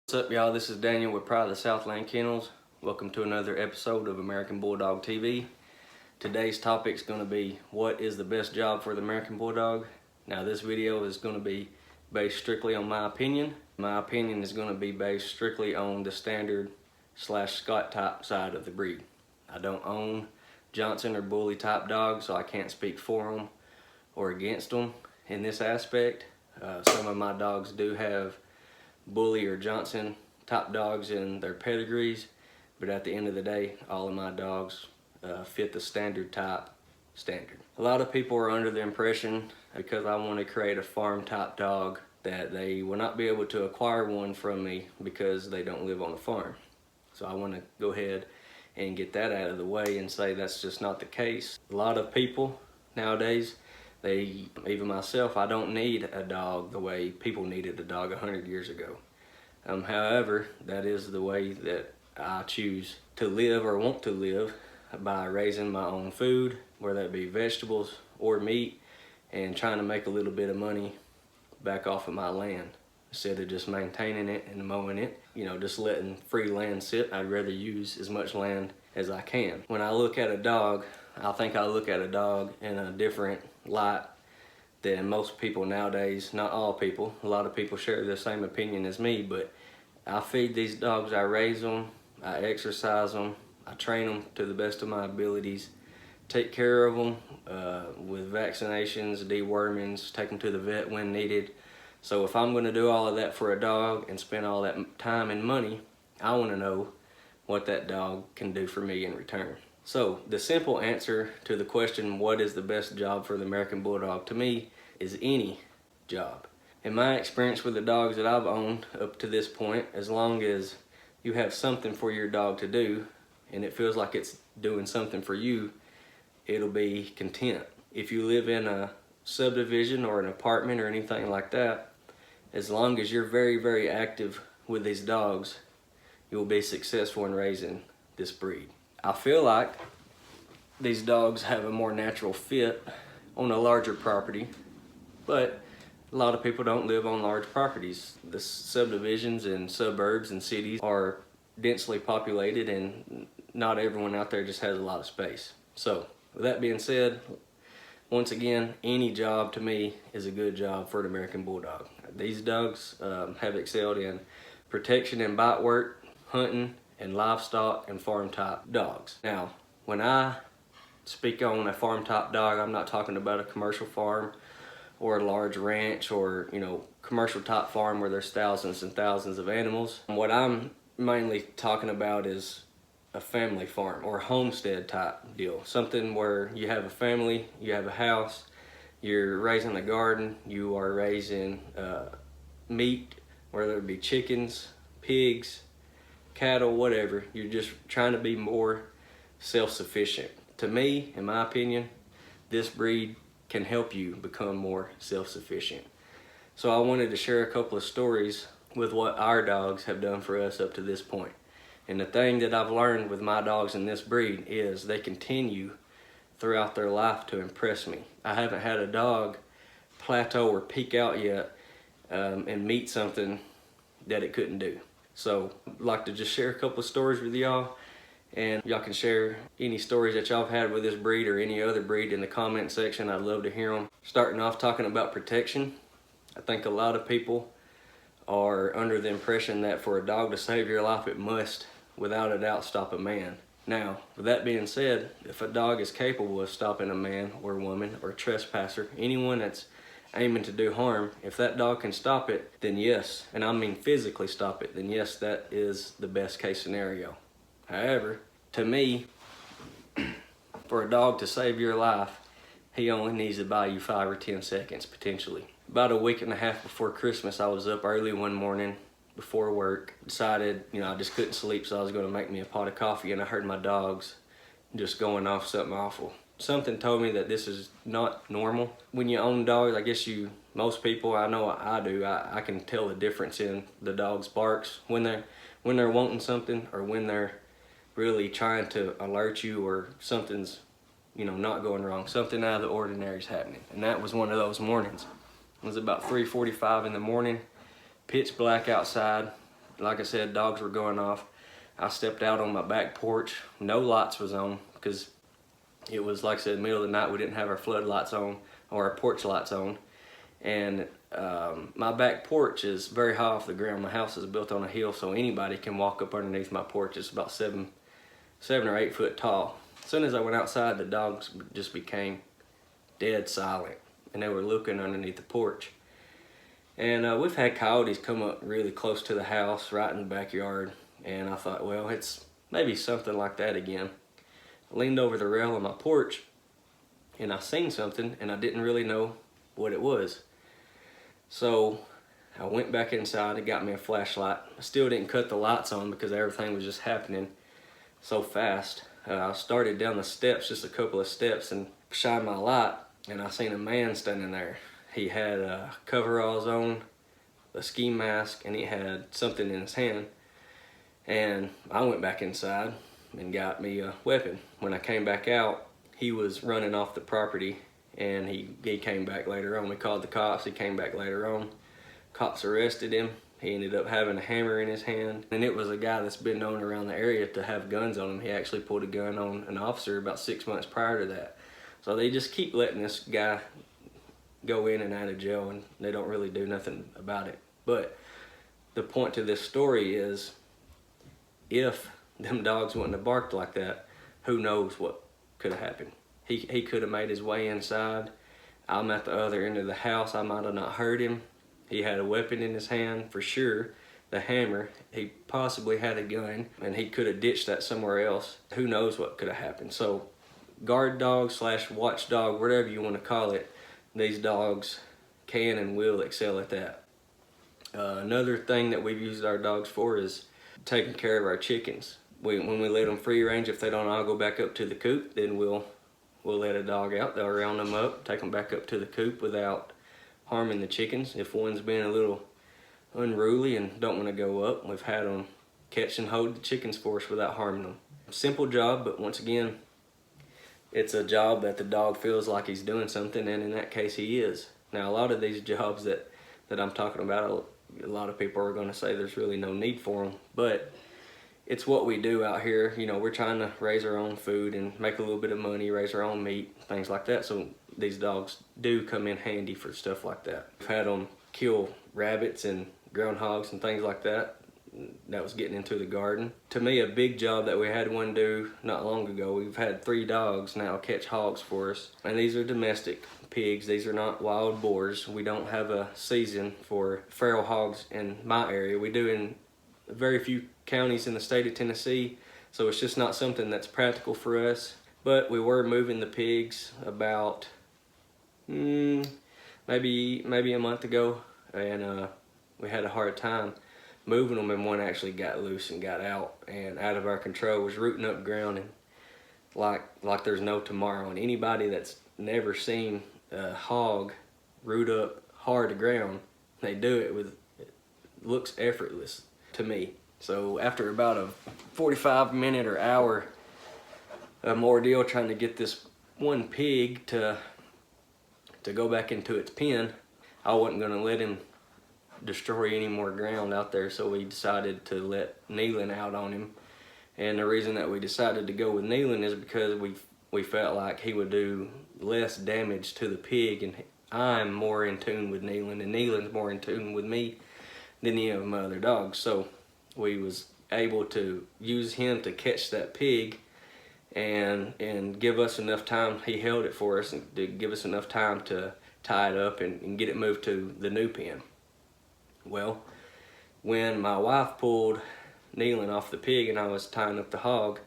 What's up, y'all? This is Daniel with Pride of the Southland Kennels. Welcome to another episode of American Bulldog TV. Today's topic is going to be what is the best job for the American Bulldog. Now, this video is going to be based strictly on my opinion. My opinion is going to be based strictly on the standard / Scott type side of the breed. I don't own Johnson or Bully type dogs, so I can't speak for them or against them in this aspect. Some of my dogs do have Bully or Johnson type dogs in their pedigrees, but at the end of the day, all of my dogs fit the standard type standard. A lot of people are under the impression, because I want to create a farm type dog, that they will not be able to acquire one from me because they don't live on a farm. So I want to go ahead and get that out of the way and say that's just not the case. A lot of people nowadays, even myself, I don't need a dog the way people needed a dog 100 years ago. However, that is the way that I choose to live or want to live, by raising my own food, whether that be vegetables or meat, and trying to make a little bit of money back off of my land. Instead of just maintaining it and mowing it, just letting free land sit, I'd rather use as much land as I can. When I look at a dog, I think I look at a dog in a different light than most people nowadays. Not all people. A lot of people share the same opinion as me, but I feed these dogs, I raise them, I exercise them, I train them to the best of my abilities, take care of them with vaccinations, dewormings, take them to the vet when needed. So if I'm going to do all of that for a dog and spend all that time and money, I want to know what that dog can do for me in return. So the simple answer to the question, what is the best job for the American Bulldog, to me is any job. In my experience with the dogs that I've owned up to this point, as long as you have something for your dog to do and it feels like it's doing something for you, it'll be content. If you live in a subdivision or an apartment or anything like that, as long as you're very, very active with these dogs, you'll be successful in raising this breed. I feel like these dogs have a more natural fit on a larger property, but a lot of people don't live on large properties. The subdivisions and suburbs and cities are densely populated, and not everyone out there just has a lot of space. So with that being said, once again, any job to me is a good job for an American Bulldog. These dogs have excelled in protection and bite work, hunting, and livestock and farm type dogs. Now, when I speak on a farm type dog, I'm not talking about a commercial farm or a large ranch or commercial type farm where there's thousands and thousands of animals. What I'm mainly talking about is a family farm or homestead type deal. Something where you have a family, you have a house, you're raising a garden, you are raising meat, whether it be chickens, pigs, cattle, whatever. You're just trying to be more self-sufficient. To me, in my opinion, this breed can help you become more self-sufficient. So I wanted to share a couple of stories with what our dogs have done for us up to this point. And the thing that I've learned with my dogs in this breed is they continue throughout their life to impress me. I haven't had a dog plateau or peak out yet and meet something that it couldn't do. So I'd like to just share a couple of stories with y'all, and y'all can share any stories that y'all have had with this breed or any other breed in the comment section. I'd love to hear them. Starting off talking about protection, I think a lot of people are under the impression that for a dog to save your life, it must, without a doubt, stop a man. Now, with that being said, if a dog is capable of stopping a man or woman or trespasser, anyone that's aiming to do harm, if that dog can stop it, then yes, and I mean physically stop it, then yes, that is the best case scenario. However, to me, for a dog to save your life, he only needs to buy you 5 or 10 seconds potentially. About a week and a half before Christmas, I was up early one morning before work, decided, I just couldn't sleep, so I was going to make me a pot of coffee, and I heard my dogs just going off something awful. Something told me that this is not normal. When you own dogs, I guess most people, I know I do, I can tell the difference in the dog's barks when they're wanting something or when they're really trying to alert you or something's not going wrong. Something out of the ordinary is happening. And that was one of those mornings. It was about 3:45 in the morning, pitch black outside, like I said, dogs were going off. I stepped out on my back porch. No lights was on because it was, like I said, middle of the night. We didn't have our floodlights on or our porch lights on. And my back porch is very high off the ground. My house is built on a hill, so anybody can walk up underneath my porch. It's about 7 or 8 foot tall. As soon as I went outside, the dogs just became dead silent, and they were looking underneath the porch. And we've had coyotes come up really close to the house, right in the backyard, and I thought, well, it's maybe something like that again. I leaned over the rail on my porch, and I seen something, and I didn't really know what it was. So I went back inside and got me a flashlight. I still didn't cut the lights on because everything was just happening so fast. I started down the steps, just a couple of steps, and shined my light, and I seen a man standing there. He had coveralls on, a ski mask, and he had something in his hand. And I went back inside and got me a weapon. When I came back out, he was running off the property, and he came back later on. We called the cops. He came back later on. Cops arrested him. He ended up having a hammer in his hand. And it was a guy that's been known around the area to have guns on him. He actually pulled a gun on an officer about 6 months prior to that. So they just keep letting this guy go in and out of jail, and they don't really do nothing about it. But the point to this story is, if them dogs wouldn't have barked like that, who knows what could have happened. He could have made his way inside. I'm at the other end of the house. I might have not heard him. He had a weapon in his hand for sure, the hammer. He possibly had a gun, and he could have ditched that somewhere else. Who knows what could have happened. So guard dog / watchdog, whatever you want to call it, these dogs can and will excel at that. Another thing that we've used our dogs for is taking care of our chickens. When we let them free range, if they don't all go back up to the coop, then we'll let a dog out. They'll round them up, take them back up to the coop without harming the chickens. If one's been a little unruly and don't want to go up, we've had them catch and hold the chickens for us without harming them. Simple job, but once again, it's a job that the dog feels like he's doing something, and in that case he is. Now, a lot of these jobs that I'm talking about, a lot of people are going to say there's really no need for them, but it's what we do out here. You know, we're trying to raise our own food and make a little bit of money, raise our own meat, things like that. So these dogs do come in handy for stuff like that. We've had them kill rabbits and groundhogs and things like that. That was getting into the garden. To me, a big job that we had one do not long ago, we've had 3 dogs now catch hogs for us. And these are domestic pigs. These are not wild boars. We don't have a season for feral hogs in my area. We do in very few counties in the state of Tennessee, so it's just not something that's practical for us. But we were moving the pigs about maybe a month ago, and we had a hard time moving them, and one actually got loose and got out and out of our control, was rooting up ground and like there's no tomorrow. And anybody that's never seen a hog root up hard to ground, they do it it looks effortless to me. So after about a 45-minute or hour ordeal trying to get this one pig to go back into its pen, I wasn't going to let him destroy any more ground out there, so we decided to let Neyland out on him. And the reason that we decided to go with Neyland is because we felt like he would do less damage to the pig, and I'm more in tune with Neyland, and Neyland's more in tune with me than any of my other dogs. So we was able to use him to catch that pig and give us enough time. He held it for us and to give us enough time to tie it up and get it moved to the new pen. Well, when my wife pulled Neyland off the pig and I was tying up the hog,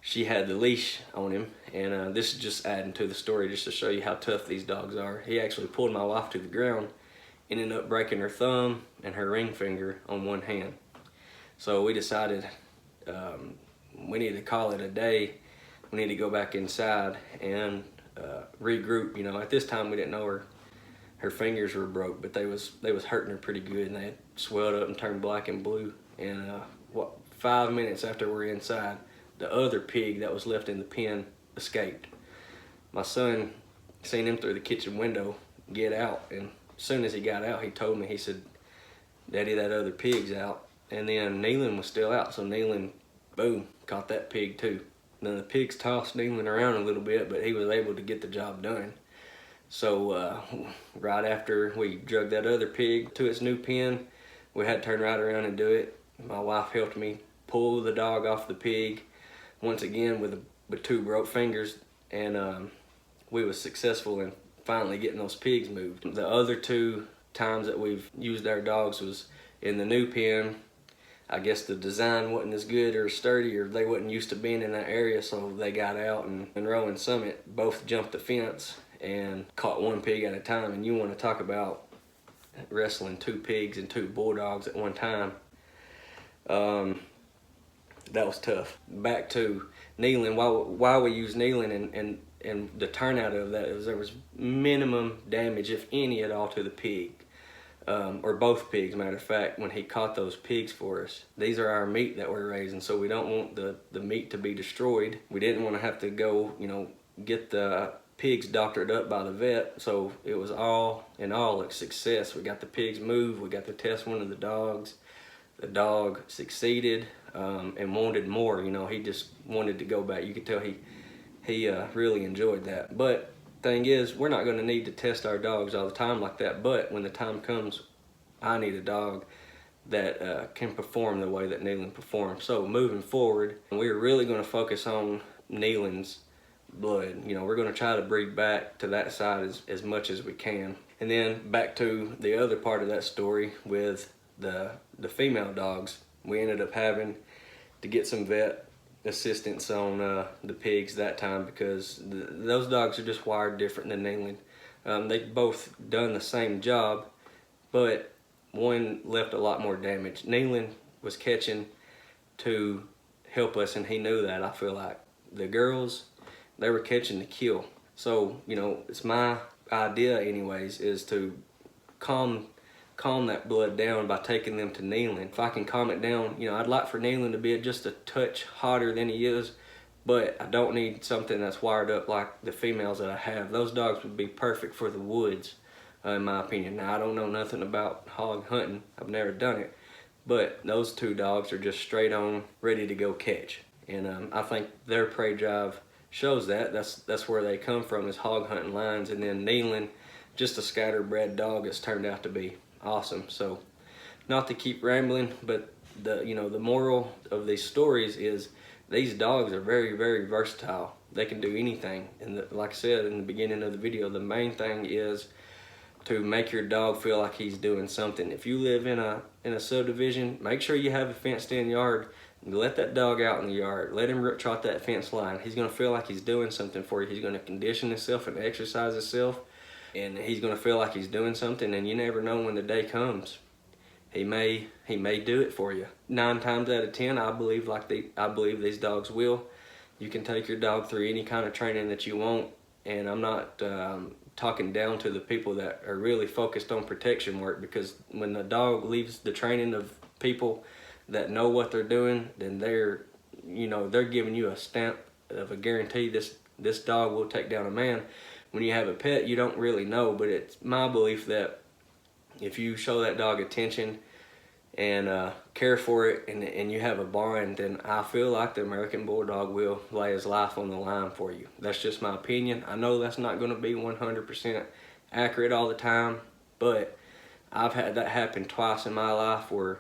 she had the leash on him, and this is just adding to the story just to show you how tough these dogs are. He actually pulled my wife to the ground, ended up breaking her thumb and her ring finger on one hand. So we decided we need to call it a day. We need to go back inside and regroup. You know, at this time we didn't know her fingers were broke, but they was hurting her pretty good, and they had swelled up and turned black and blue. And 5 minutes after we were inside, the other pig that was left in the pen escaped. My son seen him through the kitchen window get out, and as soon as he got out, he told me, he said, "Daddy, that other pig's out." and then Neyland was still out, so Neyland, boom, caught that pig too. Then the pigs tossed Neyland around a little bit, but he was able to get the job done. So right after we drug that other pig to its new pen, we had to turn right around and do it. My wife helped me pull the dog off the pig once again with 2 broke fingers, and we was successful in finally getting those pigs moved. The other 2 times that we've used our dogs was in the new pen. I guess the design wasn't as good or sturdy, or they wasn't used to being in that area, so they got out, and Monroe and Summit both jumped the fence and caught 1 pig at a time. And you want to talk about wrestling 2 pigs and 2 bulldogs at one time. That was tough. Back to Neyland. Why we use Neyland and the turnout of that is there was minimum damage, if any at all, to the pig. Or both pigs, matter of fact, when he caught those pigs for us. These are our meat that we're raising, so we don't want the meat to be destroyed. We didn't want to have to go, get the pigs doctored up by the vet, so it was all in all a success. We got the pigs moved, we got to test one of the dogs. The dog succeeded and wanted more. He just wanted to go back. You could tell he really enjoyed that. But thing is, we're not going to need to test our dogs all the time like that, but when the time comes, I need a dog that can perform the way that Neyland performed. So moving forward, we're really going to focus on Neyland's blood. We're going to try to breed back to that side as much as we can. And then back to the other part of that story with the female dogs. We ended up having to get some vet assistance on the pigs that time, because those dogs are just wired different than Neyland. They both done the same job, but one left a lot more damage. Neyland was catching to help us, and he knew that. I feel like the girls, they were catching to kill. So it's my idea anyways, is to calm that blood down by taking them to Neyland. If I can calm it down, I'd like for Neyland to be just a touch hotter than he is, but I don't need something that's wired up like the females that I have. Those dogs would be perfect for the woods, in my opinion. Now, I don't know nothing about hog hunting. I've never done it, but those 2 dogs are just straight on ready to go catch. And I think their prey drive shows that. That's where they come from, is hog hunting lines. And then Neyland, just a scatterbred dog that's turned out to be awesome. So not to keep rambling, but the moral of these stories is these dogs are very, very versatile. They can do anything. And like I said in the beginning of the video, the main thing is to make your dog feel like he's doing something. If you live in a subdivision, make sure you have a fenced in yard. Let that dog out in the yard. Let him trot that fence line. He's going to feel like he's doing something for you. He's going to condition himself and exercise himself, and he's going to feel like he's doing something. And you never know when the day comes. He may do it for you. 9 times out of 10, I believe these dogs will. You can take your dog through any kind of training that you want, and I'm not talking down to the people that are really focused on protection work, because when the dog leaves the training of people that know what they're doing, then they're giving you a stamp of a guarantee this dog will take down a man. When you have a pet, you don't really know, but it's my belief that if you show that dog attention and care for it, and you have a bond, then I feel like the American Bulldog will lay his life on the line for you. That's just my opinion. I know that's not going to be 100% accurate all the time, but I've had that happen twice in my life, where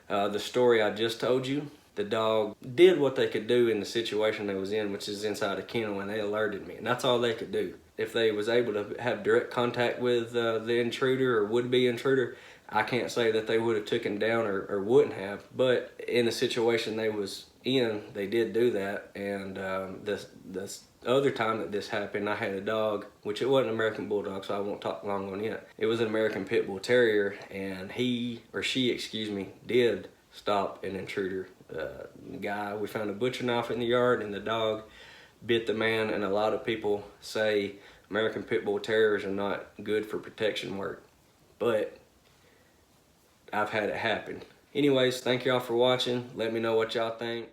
the story I just told you, the dog did what they could do in the situation they was in, which is inside a kennel, and they alerted me, and that's all they could do. If they was able to have direct contact with the intruder or would-be intruder, I can't say that they would have taken down or wouldn't have, but in the situation they was in, they did do that. And this other time that this happened, I had a dog, which it wasn't an American Bulldog, so I won't talk long on it. It was an American Pit Bull Terrier, and she did stop an intruder. Guy, we found a butcher knife in the yard, and the dog bit the man. And a lot of people say American Pit Bull Terriers are not good for protection work, but I've had it happen. Anyways, thank y'all for watching. Let me know what y'all think.